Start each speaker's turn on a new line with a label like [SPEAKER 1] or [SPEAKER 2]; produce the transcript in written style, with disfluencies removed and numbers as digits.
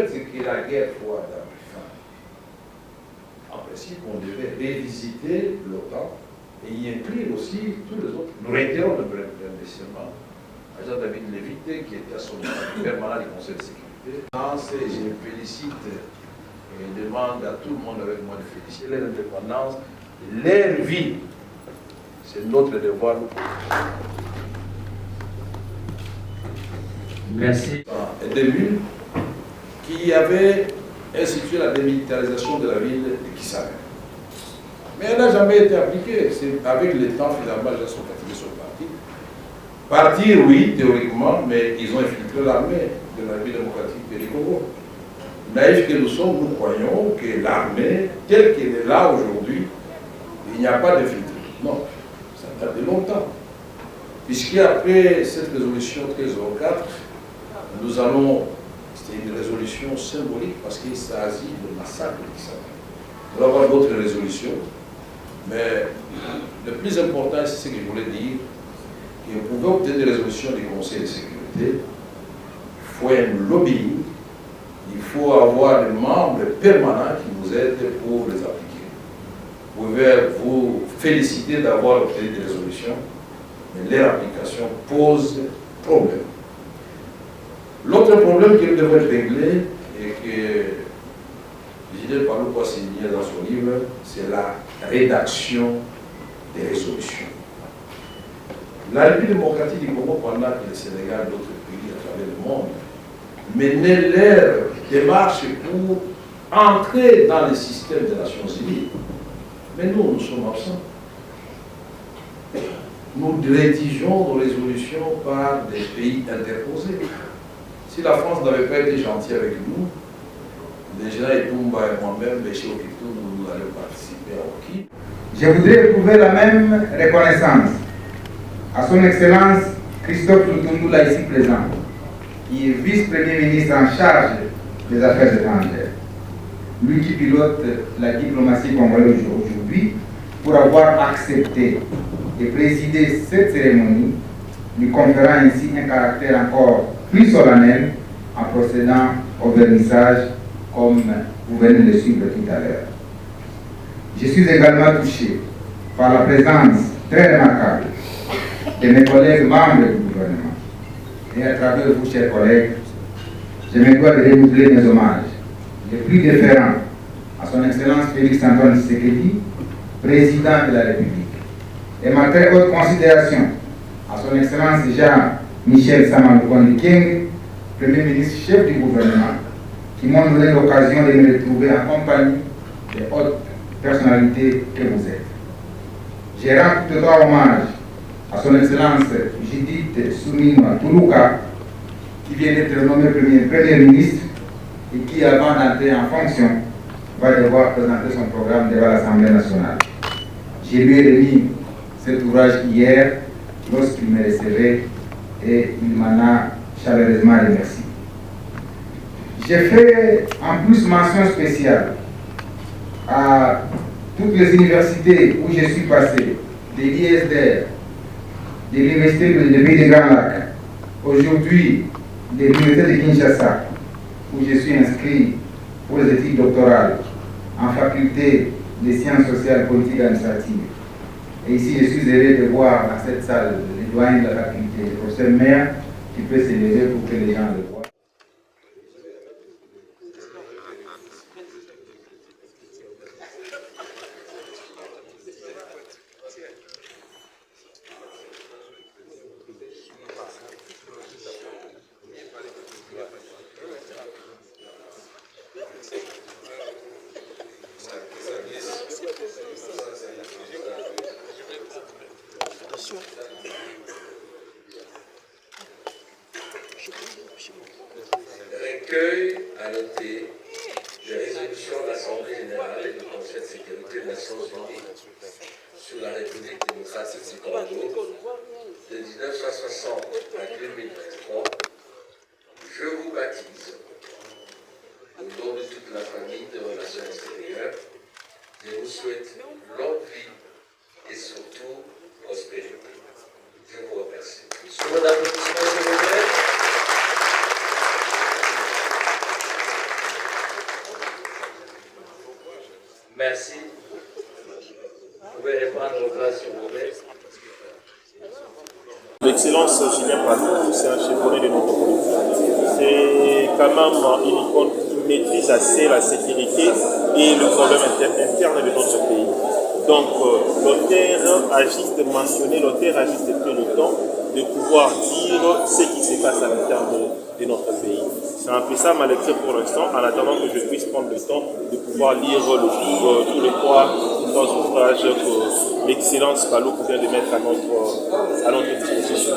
[SPEAKER 1] C'est que la guerre froide a pris fin. En principe, on devait révisiter l'OTAN et y inclure aussi tous les autres. Nous réitérons le remerciement à Jean-David Lévité, qui était à son permanent du Conseil de sécurité. Je le félicite et demande à tout le monde avec moi de féliciter leur indépendance, leur vie. C'est notre devoir.
[SPEAKER 2] Merci.
[SPEAKER 1] En 2000, qui avait institué la démilitarisation de la ville de Kisangani. Mais elle n'a jamais été appliquée. C'est avec le temps, finalement, les gens sont fatigués sur le parti. Partir, oui, théoriquement, mais ils ont infiltré l'armée de la République démocratique du Congo. Naïfs que nous sommes, nous croyons que l'armée, telle qu'elle est là aujourd'hui, il n'y a pas d'infiltré. Non, ça date de longtemps. Puisqu'après cette résolution 1304, nous allons, c'était une résolution symbolique parce qu'il s'agit de massacre de Kisangani. Nous allons avoir d'autres résolutions, mais le plus important, c'est ce que je voulais dire, que vous pouvez obtenir des résolutions du Conseil de sécurité, il faut un lobbying, il faut avoir des membres permanents qui vous aident pour les appliquer. Vous pouvez vous féliciter d'avoir obtenu des résolutions, mais leur application pose problème. L'autre problème qui devrait être réglé et que Gilles Palouko a signé dans son livre, c'est la rédaction des résolutions. La République démocratique du Congo, pendant que le Sénégal et d'autres pays à travers le monde menaient leur démarche pour entrer dans le système des Nations Unies. Mais nous sommes absents. Nous rédigeons nos résolutions par des pays interposés. Si la France n'avait pas été gentille avec nous, déjà Etumba et moi-même, les chefs nous allions participer à Oki.
[SPEAKER 3] Je voudrais éprouver la même reconnaissance à son Excellence Christophe Lutundula, ici présent, qui est vice-premier ministre en charge des affaires étrangères. Lui qui pilote la diplomatie congolaise aujourd'hui, pour avoir accepté de présider cette cérémonie, lui conférant ainsi un caractère encore plus solennel en procédant au vernissage comme vous venez de le suivre tout à l'heure. Je suis également touché par la présence très remarquable de mes collègues membres du gouvernement. Et à travers vous, chers collègues, je me dois de renouveler mes hommages les plus déférents à son Excellence Félix Antoine Tshisekedi, président de la République, et ma très haute considération à son Excellence Jean-Michel Sama-Lukonde Kyenge, Premier ministre chef du gouvernement, qui m'ont donné l'occasion de me retrouver en compagnie des hautes personnalités que vous êtes. Je rends toutefois hommage à son Excellence Judith Suminwa Tuluka, qui vient d'être nommé Premier ministre et qui, avant d'entrer en fonction, va devoir présenter son programme devant l'Assemblée nationale. Je lui ai remis cet ouvrage hier lorsqu'il me recevait et il m'en a chaleureusement remercié. J'ai fait en plus mention spéciale à toutes les universités où je suis passé, de l'ISDR, de l'Université de Pays des Grands Lacs, aujourd'hui de l'Université de Kinshasa, où je suis inscrit pour les études doctorales en faculté des sciences sociales, politiques et administratives. Et ici, je suis heureux de voir dans cette salle le doyen de la faculté, le professeur Maire, qui peut s'élever pour que les gens le voient.
[SPEAKER 4] Recueil à noter des résolutions de l'Assemblée générale et du Conseil de sécurité des Nations Unies sur la République démocratique du Congo de 1960 à 2023. Je vous baptise, au nom de toute la famille de relations extérieures, je vous souhaite longue vie et surtout prospérité. Je vous remercie. Sur l'applaudissement, s'il vous plaît.
[SPEAKER 2] Excellence Julien Patou, c'est un chevronné de notre politique. C'est quand même une icône qui maîtrise assez la sécurité et le problème interne de notre pays. Donc l'auteur a juste mentionné, l'auteur a juste pris le temps de pouvoir dire ce qui se passe à l'intérieur de notre pays. C'est un peu ça ma lecture pour l'instant, en attendant que je puisse prendre le temps de pouvoir lire tous les trois ouvrages que l'excellence Palou vient de mettre à notre disposition.